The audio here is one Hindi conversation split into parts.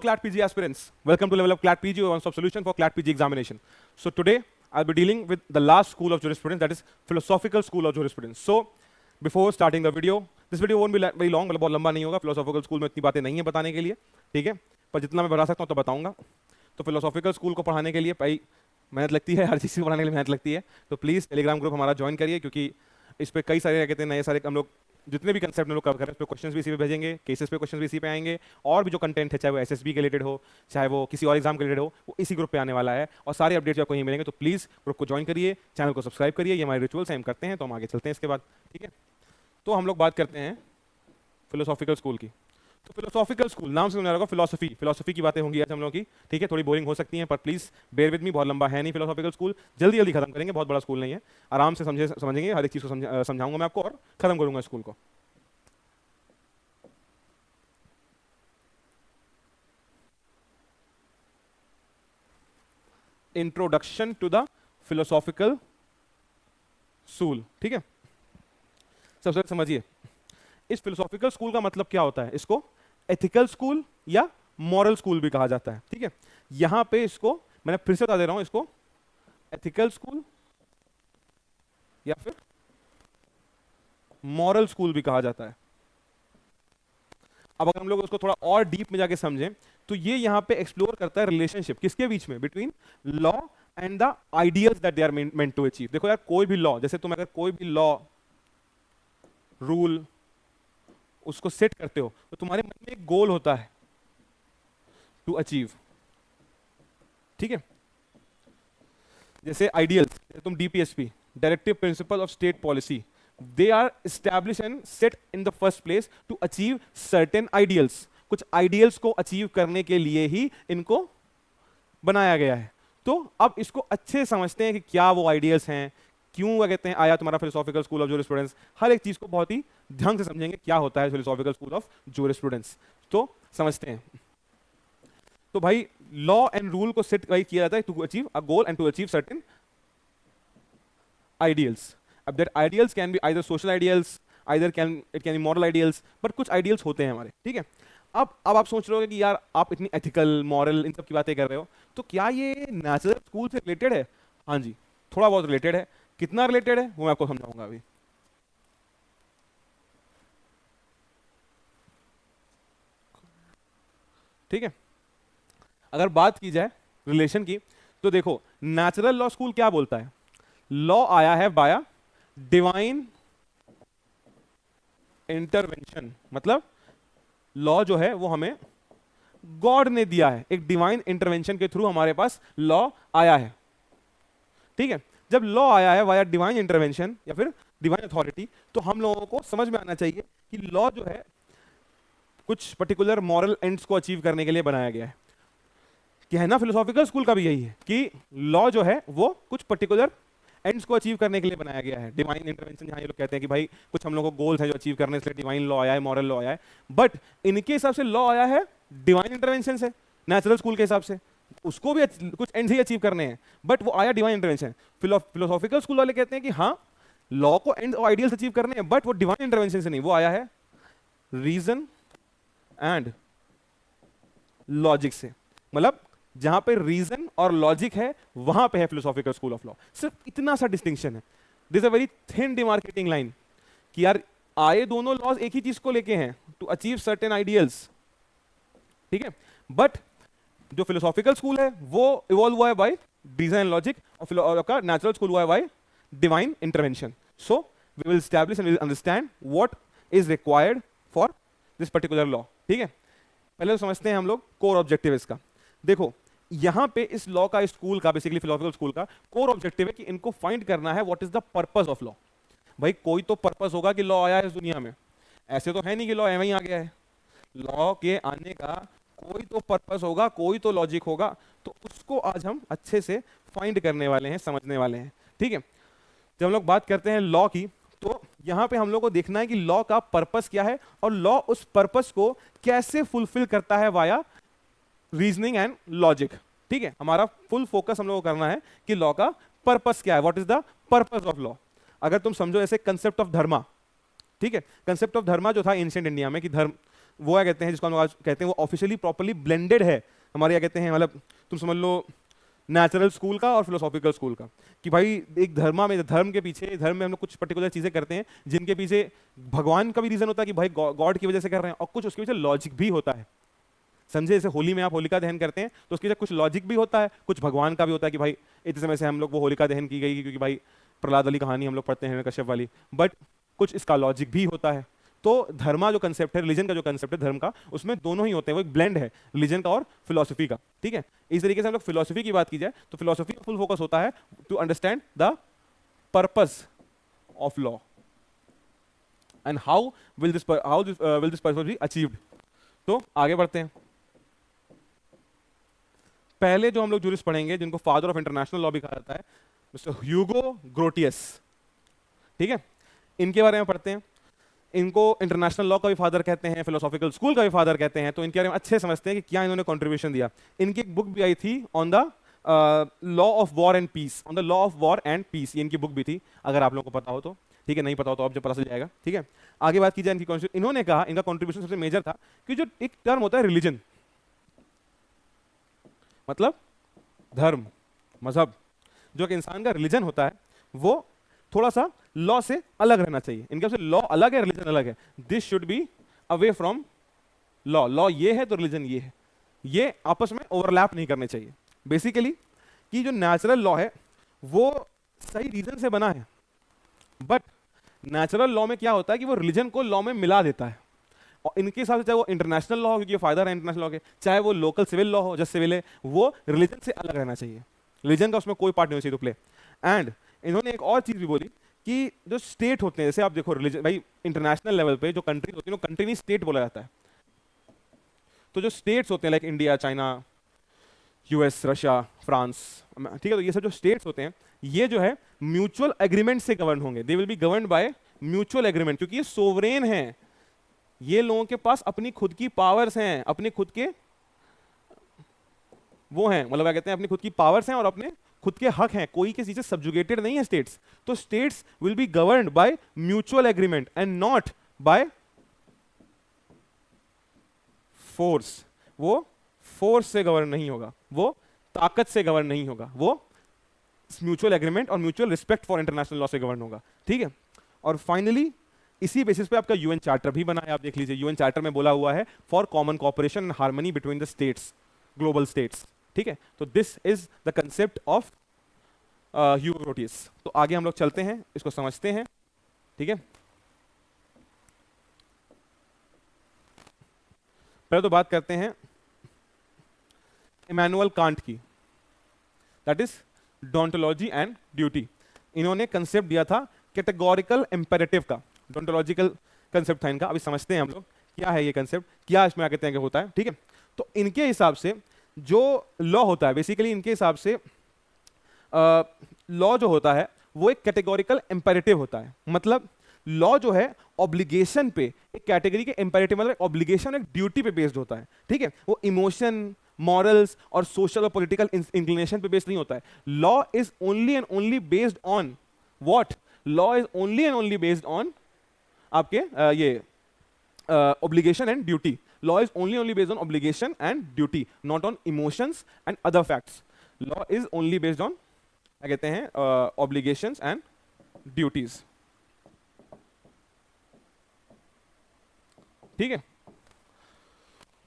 CLAT PG aspirants. Welcome to Level Up CLAT PG, your one-stop solution for CLAT PG examination. So today, I'll be dealing with the last school of jurisprudence, that is philosophical school of jurisprudence. So before starting the video, this video won't be very long, मतलब बहुत लंबा नहीं होगा. philosophical school में इतनी बातें नहीं है बताने के लिए, ठीक है? पर जितना मैं बता सकता हूँ तो बताऊंगा. तो philosophical school को पढ़ाने के लिए भाई मेहनत लगती है, हर चीज़ को पढ़ाने के लिए मेहनत लगती है. तो प्लीज़ टेलीग्राम ग्रुप हमारा ज्वाइन करिए, क्योंकि इस पर कई सारे कहते हैं नए सारे हम लोग जितने भी कंसेप्ट हम लोग कवर कर रहे हैं, उस पर क्वेश्चंस भी इसी पे भेजेंगे, केसेस पे क्वेश्चंस भी इसी पे आएंगे, और भी जो कंटेंट है चाहे वो एसएसबी के रिलेटेड हो, चाहे वो किसी और एग्जाम के रिलेटेड हो, वो इसी ग्रुप पे आने वाला है. और सारे अपडेट्स आपको यहीं मिलेंगे. तो प्लीज़ ग्रुप को ज्वाइन करिए, चैनल को सब्सक्राइब करिए. ये हमारे रिचुअल्स हम करते हैं, तो हम आगे चलते हैं इसके बाद, ठीक है? तो हम लोग बात करते हैं फिलोसॉफिकल स्कूल की. तो फिलोसॉफिकल स्कूल नाम से सुना होगा, फिलोसफी की बातें होंगी आज हम लोग की, ठीक है? थोड़ी बोरिंग हो सकती हैं, पर प्लीज़ बेयर विद मी, बहुत लंबा है नहीं फिलोसॉफिकल स्कूल. जल्दी जल्दी खत्म करेंगे, बहुत बड़ा स्कूल नहीं है. आराम से समझेंगे, हर एक चीज़ को समझाऊंगा मैं आपको और खत्म करूंगा स्कूल को. Introduction to the philosophical school, ठीक है? सबसे समझिए, इस फिलोसॉफिकल स्कूल का मतलब क्या होता है. इसको एथिकल स्कूल या मॉरल स्कूल भी कहा जाता है, ठीक है? यहां पे इसको मैंने फिर से बता दे रहा हूं, इसको एथिकल स्कूल या फिर मॉरल स्कूल भी कहा जाता है. अब अगर हम लोग उसको थोड़ा और डीप में जाके समझें, तो ये यहां पे एक्सप्लोर करता है रिलेशनशिप किसके बीच में, between law and the ideals that they are meant to achieve. देखो यार, कोई भी लॉ, जैसे तुम अगर कोई भी लॉ रूल उसको सेट करते हो, तो तुम्हारे मन में एक गोल होता है टू अचीव, ठीक है? जैसे आइडियल्स, तुम DPSP, directive principle of state policy, they are established and set in the first place to achieve certain ideals. कुछ ideals को अचीव करने के लिए ही इनको बनाया गया है. तो अब इसको अच्छे समझते हैं कि क्या वो ideals हैं, क्यों क्या कहते हैं आया तुम्हारा फिलोसॉफिकल स्कूल ऑफ ज्यूरिस्प्रूडेंस. हर एक चीज को बहुत ही ढंग से समझेंगे क्या होता है फिलोसॉफिकल स्कूल ऑफ ज्यूरिस्प्रूडेंस. तो समझते हैं. तो भाई लॉ एंड रूल को सेट किया जाता है to achieve a goal and to achieve certain ideals. अब that ideals can be either social ideals, it can be moral ideals, but कुछ आइडियल्स होते हैं हमारे, ठीक है? अब आप सोच रहे हो कि यार आप इतनी एथिकल मॉरल इन सब की बातें कर रहे हो, तो क्या ये नेचुरल स्कूल से रिलेटेड है? हाँ जी, थोड़ा बहुत रिलेटेड है. कितना रिलेटेड है वो मैं आपको समझाऊंगा अभी. ठीक है, अगर बात की जाए रिलेशन की, तो देखो नेचुरल लॉ स्कूल क्या बोलता है. लॉ आया है बाया डिवाइन इंटरवेंशन, मतलब लॉ जो है वो हमें गॉड ने दिया है. एक डिवाइन इंटरवेंशन के थ्रू हमारे पास लॉ आया है, ठीक है? जब लॉ आया है वाया डिवाइन इंटरवेंशन या फिर डिवाइन अथॉरिटी, तो हम लोगों को समझ में आना चाहिए कि लॉ जो है कुछ पर्टिकुलर मॉरल एंड्स को अचीव करने के लिए बनाया गया है. कहना फिलोसॉफिकल स्कूल का भी यही है कि लॉ जो है वो कुछ पर्टिकुलर एंड्स को अचीव करने के लिए बनाया गया है. डिवाइन इंटरवेंशन, जहां ये लोग कहते हैं कि भाई कुछ हम लोगों को गोल्स हैं जो अचीव करने के लिए डिवाइन लॉ आया है, मॉरल लॉ आया है, बट इनके हिसाब से लॉ आया है डिवाइन इंटरवेंशन से. नेचुरल स्कूल के हिसाब से उसको भी कुछ एंड्स ही अचीव करने हैं, बट वो आया डिवाइन इंटरवेंशन. फिलोसॉफिकल स्कूल वाले कहते हैं कि हाँ, लॉ को एंड और आइडियल्स अचीव करने हैं, बट वो डिवाइन इंटरवेंशन से नहीं, वो आया है रीजन एंड लॉजिक से. मतलब जहां पे रीजन और लॉजिक है वहां पे है फिलोसॉफिकल स्कूल ऑफ लॉ. सिर्फ इतना सा डिस्टिंक्शन है. This a very thin demarcating line कि यार आए दोनों लॉज एक ही चीज को लेके हैं, टू अचीव सर्टेन आइडियल्स, ठीक है? बट जो फिलोसॉफिकल स्कूल है वो इवॉल्व हुआ है बाय रीजन एंड लॉजिक, और आपका नेचुरल स्कूल हुआ है by divine intervention. So we will establish and will understand what is required for this particular law, ठीक है? पहले तो समझते हैं हम लोग कोर ऑब्जेक्टिव इसका. देखो यहां पे इस लॉ का, स्कूल का, बेसिकली फिलोसॉफिकल स्कूल का कोर ऑब्जेक्टिव है कि इनको फाइंड करना है what is the purpose of law. भाई कोई तो पर्पस होगा कि लॉ आया है इस दुनिया में. ऐसे तो है नहीं कि लॉ एवं ही आ गया है. लॉ के आने का कोई तो पर्पस होगा, कोई तो लॉजिक होगा. तो उसको आज हम अच्छे से फाइंड करने वाले हैं, समझने वाले हैं, ठीक है? जब हम लोग बात करते हैं लॉ की, तो यहां पे हम लोग को देखना है कि लॉ का पर्पस क्या है और लॉ उस पर्पस को कैसे फुलफिल करता है वाया रीजनिंग एंड लॉजिक, ठीक है? हमारा फुल फोकस हम लोग को करना है कि लॉ का पर्पस क्या है, what is the purpose of law. अगर तुम समझो ऐसे कंसेप्ट ऑफ धर्मा, ठीक है? कंसेप्ट ऑफ धर्मा जो था एंशिएंट इंडिया में कि धर्म वो क्या कहते हैं, जिसको हम लोग आज कहते हैं वो ऑफिशियली प्रॉपर्ली ब्लेंडेड है हमारे, क्या कहते हैं, मतलब तुम समझ लो नेचुरल स्कूल का और फिलोसॉफिकल स्कूल का, कि भाई एक धर्म के पीछे, धर्म में हम लोग कुछ पर्टिकुलर चीजें करते हैं जिनके पीछे भगवान का भी रीजन होता है कि भाई गॉड की वजह से कर रहे हैं, और कुछ उसके पीछे लॉजिक भी होता है। समझे, जैसे होली में आप होलिका दहन करते हैं तो उसके पीछे कुछ लॉजिक भी होता है, कुछ भगवान का भी होता है कि भाई इतने समय से हम लोग वो होलिका दहन की गई क्योंकि भाई प्रहलाद वाली कहानी हम लोग पढ़ते हैं, कश्यप वाली, बट कुछ इसका लॉजिक भी होता है। तो धर्मा जो कंसेप्ट है, रिलीजन का जो कंसेप्ट है धर्म का, उसमें दोनों ही होते हैं, वो एक ब्लेंड है रिलीजन का और फिलोसफी का। ठीक है, इस तरीके से हम लोग फिलोसफी की बात की जाए तो फिलोसफी का फुल फोकस होता है to understand the purpose of law and how will this purpose be achieved. तो आगे बढ़ते हैं। पहले जो हम लोग जूरिस्ट पढ़ेंगे, जिनको फादर ऑफ इंटरनेशनल लॉ भी कहा जाता है, मिस्टर ह्यूगो ग्रोटियस। ठीक है, इनके बारे में पढ़ते हैं। इनको इंटरनेशनल लॉ का भी फादर कहते हैं, फिलोसॉफिकल स्कूल का भी फादर कहते हैं, तो इनके बारे में अच्छे समझते हैं कि क्या इन्होंने कंट्रीब्यूशन दिया। इनकी एक बुक भी आई थी on the law of war and peace, on the law of war and peace, ये इनकी बुक भी थी, अगर आप लोगों को पता हो तो। ठीक है, नहीं पता हो तो आप जब पता चल जाएगा। ठीक है, आगे बात की जाए इनकी, इन्होंने कहा इनका कंट्रीब्यूशन सबसे मेजर था कि जो एक टर्म होता है रिलीजन, मतलब धर्म, मजहब, जो कि इंसान का रिलीजन होता है, वो थोड़ा सा लॉ से अलग रहना चाहिए। इनके से लॉ अलग है, रिलीजन अलग है। This should be away from law. Law ये है तो रिलीजन ये है, ये आपस में ओवरलैप नहीं करने चाहिए। बेसिकली कि जो नेचुरल लॉ है वो सही रीजन से बना है, बट नेचुरल लॉ में क्या होता है कि वो रिलीजन को लॉ में मिला देता है। और इनके हिसाब से चाहे वो इंटरनेशनल लॉ हो, क्योंकि फायदा है इंटरनेशनल लॉ के, चाहे वो लोकल सिविल लॉ हो, जस्ट सिविल है, वो रिलीजन से अलग रहना चाहिए। रिलीजन का उसमें कोई पार्ट नहीं हो चाहिए टू प्ले। एंड इन्होंने एक और चीज भी बोली कि जो स्टेट होते हैं, जैसे आप देखो रिलीजन, भाई इंटरनेशनल लेवल पे जो कंट्रीज होती है, कंट्री नहीं स्टेट बोला जाता है। तो जो स्टेट्स होते हैं like India, China, US, Russia, France, ठीक है, तो ये सब जो स्टेट्स होते हैं ये जो है म्यूचुअल एग्रीमेंट से गवर्न होंगे। They will be governed by mutual agreement, क्योंकि ये सोवरेन हैं, ये लोगों के पास अपनी खुद की पावर्स हैं, अपने खुद के वो हैं, मतलब क्या कहते हैं, अपनी खुद की पावर्स हैं और अपने खुद के हक हैं, कोई किसी से सब्जुगेटेड नहीं है स्टेट्स। तो states will be governed by mutual agreement and not by force. वो फोर्स से गवर्न नहीं होगा, वो ताकत से गवर्न नहीं होगा, वो म्यूचुअल एग्रीमेंट और mutual respect for international law से गवर्न होगा। ठीक है, और फाइनली इसी बेसिस पे आपका यूएन चार्टर भी बना है। आप देख लीजिए, यूएन चार्टर में बोला हुआ है for common cooperation and harmony between the states, global states. ठीक है, तो this is the concept of Hugo Grotius. तो आगे हम लोग चलते हैं, इसको समझते हैं। ठीक है, पहले तो बात करते हैं इमैनुअल कांट की, दैट इज डोंटोलॉजी एंड ड्यूटी। इन्होंने कंसेप्ट दिया था कैटेगोरिकल इंपेरेटिव का, डोंटोलॉजिकल कंसेप्ट था इनका। अभी समझते हैं हम लोग क्या है ये कंसेप्ट, क्या इसमें आगे तय होता है। ठीक है, तो इनके हिसाब से जो लॉ होता है, बेसिकली इनके हिसाब से लॉ जो होता है वो एक कैटेगोरिकल इंपेरेटिव होता है। मतलब लॉ जो है ऑब्लिगेशन पे, एक कैटेगरी के इंपेरेटिव मतलब ऑब्लिगेशन, एक ड्यूटी पे बेस्ड होता है। ठीक है, वो इमोशन, मॉरल्स और सोशल और पॉलिटिकल इंक्लिनेशन पे बेस्ड नहीं होता है। Law is only and only based on what? Law is only and only based on आपके ये obligation and duty. Law is only based on obligation and duty, not on emotions and other facts. Law is only based on क्या कहते हैं obligations and duties. ठीक है,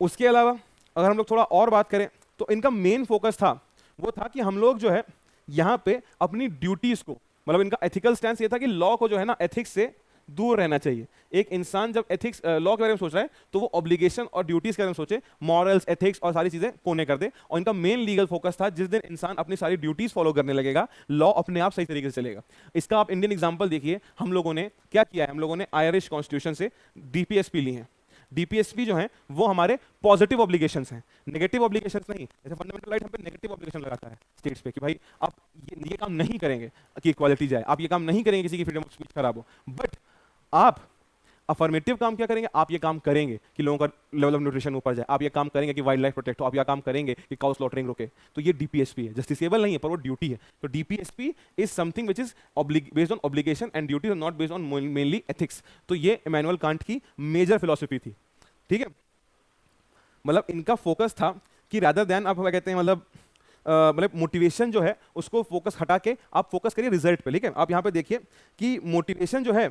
उसके अलावा अगर हम लोग थोड़ा और बात करें तो इनका मेन फोकस था, वो था कि हम लोग जो है यहाँ पे अपनी ड्यूटीज को, मतलब इनका एथिकल स्टैंस ये था कि लॉ को जो है ना एथिक्स से दूर रहना चाहिए। एक इंसान जब एथिक्स लॉ के बारे में सोच रहा है तो वो ऑब्लिगेशन और ड्यूटीज के बारे में सोचे, मॉरल्स, एथिक्स और सारी चीजें कोने कर दे। और इनका मेन लीगल फोकस था जिस दिन इंसान अपनी सारी ड्यूटीज फॉलो करने लगेगा, लॉ अपने आप सही तरीके से चलेगा। इसका आप इंडियन एग्जांपल देखिए, हम लोगों ने क्या किया है, हम लोगों ने आयरिश कॉन्स्टिट्यूशन से डीपीएसपी ली है। डीपीएसपी जो है वो हमारे पॉजिटिव ऑब्लिगेशंस हैं, नेगेटिव ऑब्लिगेशंस नहीं। जैसे फंडामेंटल राइट हम पे नेगेटिव ऑब्लिगेशन लगाता है स्टेट्स पे कि भाई आप ये काम नहीं करेंगे कि इक्वालिटी जाए, आप ये काम नहीं करेंगे किसी की फ्रीडम ऑफ स्पीच खराब हो। बट आप अफर्मेटिव काम क्या करेंगे, आप ये काम करेंगे कि लोगों का लेवल ऑफ न्यूट्रिशन ऊपर जाए, आप ये काम करेंगे कि वाइल्ड लाइफ प्रोटेक्ट हो, आप ये काम करेंगे कि काउ स्लॉटरिंग रोके। तो ये डीपीएसपी है, जस्टिसेबल नहीं है पर वो ड्यूटी है। तो DPSP is something which is based on obligation and duty, not based on mainly ethics. तो ये इमैनुअल कांट की मेजर फिलॉसफी थी। ठीक है, मतलब इनका फोकस था कि रादर देन आप क्या कहते हैं, मतलब मोटिवेशन जो है उसको फोकस हटा के आप फोकस करिए रिजल्ट पे। ठीक है, आप यहाँ पे देखिए कि मोटिवेशन जो है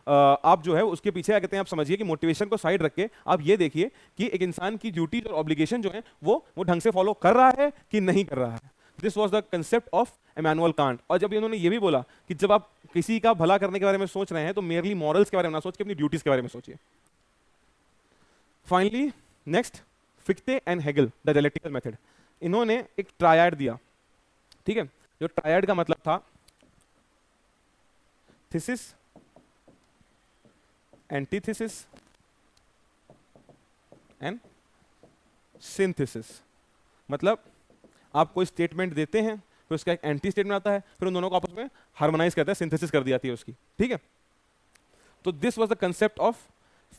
आप जो है उसके पीछे क्या कहते हैं, आप समझिए कि मोटिवेशन को साइड रख के आप ये देखिए कि एक इंसान की ड्यूटीज और ऑब्लिगेशन जो है वो ढंग से फॉलो कर रहा है कि नहीं कर रहा है। This was the concept of Immanuel Kant. और जब इन्होंने ये भी बोला कि जब आप किसी का भला करने के बारे में सोच रहे हैं तो मेरली मॉरल्स के बारे में ना सोच के अपनी ड्यूटीज के बारे में सोचिए। Finally next, Fichte and Hegel the dialectical method. इन्होंने एक ट्रायड दिया। ठीक है, जो ट्रायड का मतलब था थीसिस, एंटीथेसिस एंड सिंथेसिस। मतलब आप कोई स्टेटमेंट देते हैं, फिर उसका एक एंटी स्टेटमेंट आता है, फिर उन दोनों को आपस में हार्मोनाइज करते हैं, सिंथेसिस कर दी जाती है उसकी। ठीक है, तो this was the concept of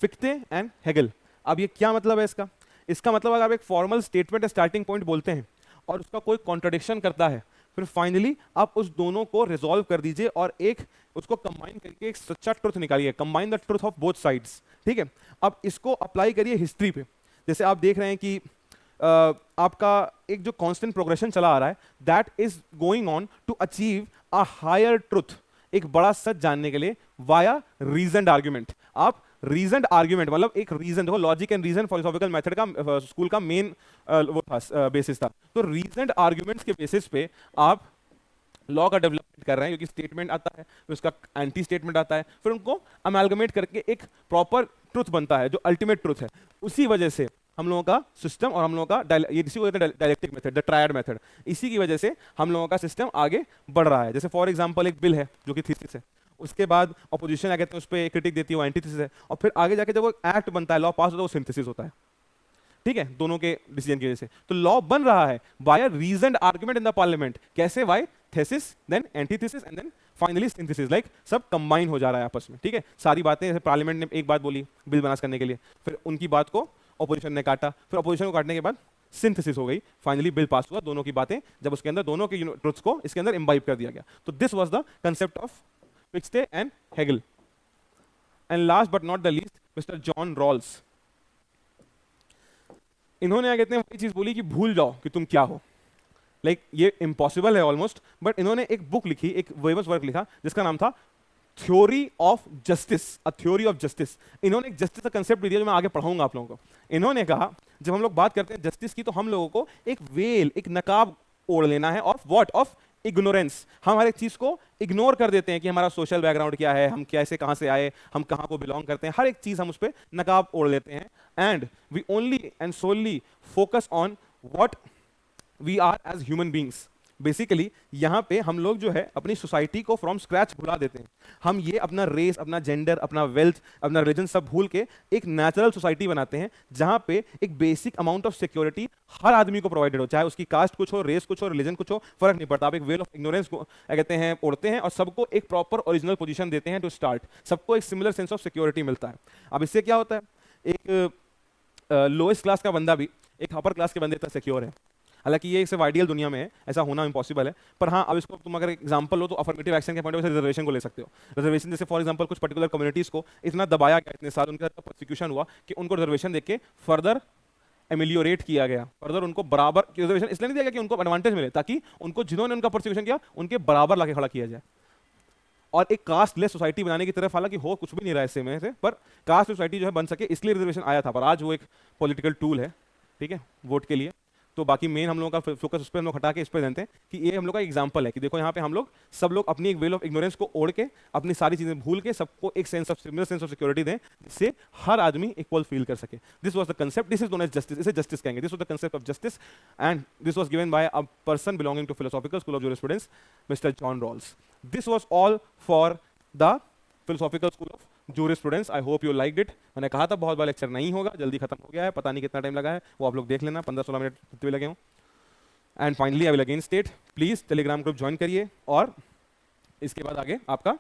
Fichte and Hegel. अब ये क्या मतलब है इसका? इसका मतलब अगर आप एक फॉर्मल स्टेटमेंट स्टार्टिंग पॉइंट बोलते हैं और उसका कोई कॉन्ट्रडिक्शन करता है, फिर फाइनली आप उस दोनों को रिजॉल्व कर दीजिए और एक उसको कंबाइन करके एक सच्चा ट्रुथ निकालिए, combine the truth of both sides. ठीक है, अब इसको अप्लाई करिए हिस्ट्री पे। जैसे आप देख रहे हैं कि आपका एक जो कांस्टेंट प्रोग्रेशन चला आ रहा है, that is going on to achieve a higher truth, एक बड़ा सच जानने के लिए वाया रीजनड आर्ग्यूमेंट। आप रीजनड आर्ग्यूमेंट मतलब एक रीजन, देखो logic and reason philosophical method का स्कूल का मेन वो था, बेसिस था। तो रीजनड आर्ग्यूमेंट्स के बेसिस पे आप लॉ का डेवलपमेंट कर रहे हैं, क्योंकि स्टेटमेंट आता है, फिर उसका एंटी स्टेटमेंट आता है, फिर उनको अमेलगमेट करके एक प्रॉपर ट्रुथ बनता है जो अल्टीमेट ट्रुथ है। उसी वजह से हम लोगों का सिस्टम और हम लोगों का ये इसी को कहते हैं dialectic method, the triad method. इसी की वजह से हम लोगों का सिस्टम आगे बढ़ रहा है। जैसे फॉर एग्जांपल एक बिल है जो कि थीसिस है, उसके बाद अपोजिशन क्या कहते हैं उस पर क्रिटिक देती है, वो एंटीथेसिस है, और फिर आगे जाके जब वो एक्ट बनता है, लॉ पास होता है, वो सिंथेसिस होता है। ठीक है, दोनों के डिसीजन की वजह से तो लॉ बन रहा है by a reasoned argument in the parliament. कैसे? By thesis, then antithesis and then finally synthesis, like सब कंबाइन हो जा रहा है आपस में। ठीक है, सारी बातें, जैसे पार्लियामेंट ने एक बात बोली बिल पास करने के लिए, फिर उनकी बात को ऑपोजिशन ने काटा, फिर ऑपोजिशन को काटने के बाद सिंथेसिस हो गई, फाइनली बिल पास हुआ, दोनों की बातें जब उसके अंदर दोनों के ट्रुथ्स को इसके अंदर इम्बाइब कर दिया गया। तो this was the concept of Fichte and Hegel. And last but not the least, mister John Rawls. इन्होंने क्या कहते हैं वही चीज बोली कि भूल जाओ कि तुम क्या हो। लाइक ये इम्पॉसिबल है ऑलमोस्ट, बट इन्होंने एक बुक लिखी, एक वेबस वर्क लिखा जिसका नाम था theory of justice, a theory of justice. इन्होंने एक जस्टिस का कंसेप्ट भी दिया जो मैं आगे पढ़ाऊंगा आप लोगों को। इन्होंने कहा जब हम लोग बात करते हैं जस्टिस की, तो हम लोगों को एक वेल, एक नकाब ओढ़ लेना है ऑफ व्हाट, ऑफ इग्नोरेंस। हम हर एक चीज को इग्नोर कर देते हैं कि हमारा सोशल बैकग्राउंड क्या है, हम कैसे कहां से आए, हम कहां को बिलोंग करते हैं, हर एक चीज हम उस पर नकाब ओढ़ लेते हैं। And we only and solely focus on what we are as human beings. Basically यहाँ पे हम लोग जो है अपनी सोसाइटी को फ्रॉम स्क्रैच भुला देते हैं। हम ये अपना रेस, अपना जेंडर, अपना वेल्थ, अपना रिलीजन सब भूल के एक नेचुरल सोसाइटी बनाते हैं जहाँ पे एक बेसिक अमाउंट ऑफ सिक्योरिटी हर आदमी को प्रोवाइडेड हो, चाहे उसकी कास्ट कुछ हो, रेस कुछ हो, रिलीजन कुछ हो, फर्क नहीं पड़ता। आप एक वेल ऑफ इग्नोरेंस को क्या कहते हैं ओढ़ते हैं और सबको एक प्रॉपर ओरिजिनल पोजीशन देते हैं टू स्टार्ट। सबको एक सिमिलर सेंस ऑफ सिक्योरिटी मिलता है। अब इससे क्या होता है, एक लोएस्ट क्लास का बंदा भी एक अपर क्लास के बंदे तक सिक्योर है। हालांकि ये सिर्फ आइडियल दुनिया में है, ऐसा होना इम्पॉसिबल है, पर हाँ अब इसको तुम अगर एग्जांपल लो तो अफर्मेटिव एक्शन के पॉइंट ऑफ रिजर्वेशन को ले सकते हो। रिजर्वेशन जैसे फॉर एग्जांपल कुछ पर्टिकुलर कम्युनिटीज को इतना दबाया गया, इतने साल उनका प्रोसिक्यूशन हुआ कि उनको रिजर्वेशन देके फर्दर एमिलियोरेट किया गया, फर्दर उनको बराबर रिजर्वेशन इसलिए नहीं दिया गया कि उनको एडवांटेज मिले, ताकि उनको जिन्होंने उनका प्रोसिक्यूशन किया उनके बराबर लाके खड़ा किया जाए और एक कास्टलेस सोसाइटी बनाने की तरफ, हालांकि हो कुछ भी नहीं रहा इससे में से, पर कास्ट सोसाइटी जो है बन सके इसलिए रिजर्वेशन आया था। पर आज वो एक पॉलिटिकल टूल है, ठीक है, वोट के लिए। तो बाकी मेन हम लोगों का फोकस उस पर हम लोग हटा के इस पर देते हैं कि ये हम लोग का एग्जांपल है कि देखो यहाँ पे हम लोग सब लोग अपनी एक वेल ऑफ इग्नोरेंस को ओढ़ के अपनी सारी चीजें भूल के सबको एक sense of similar sense of security दें जिससे हर आदमी इक्वल फील कर सके। This was the concept, this is known as justice, इसे जस्टिस कहेंगे। This was the concept of justice and this was given by a person belonging to philosophical school of jurisprudence, mister John Rawls. This was all for the philosophical school of jurisprudence. I hope you liked it. मैंने कहा था बहुत बड़ा लेक्चर नहीं होगा, जल्दी खत्म हो गया है, पता नहीं कितना टाइम लगा है, वो आप लोग देख लेना, 15-16 मिनट कितने लगे हों। And finally I will again state, please Telegram group join करिए और इसके बाद आगे आपका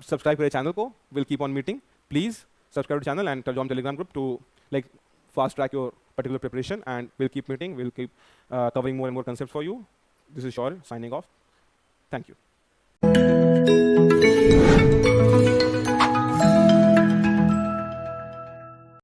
सब्सक्राइब करिए चैनल को, will keep on meeting. Please subscribe to channel and join Telegram group to like fast track your particular preparation, and we'll keep meeting, we'll keep covering more and more concepts for you. This is Shaur signing off. Thank you.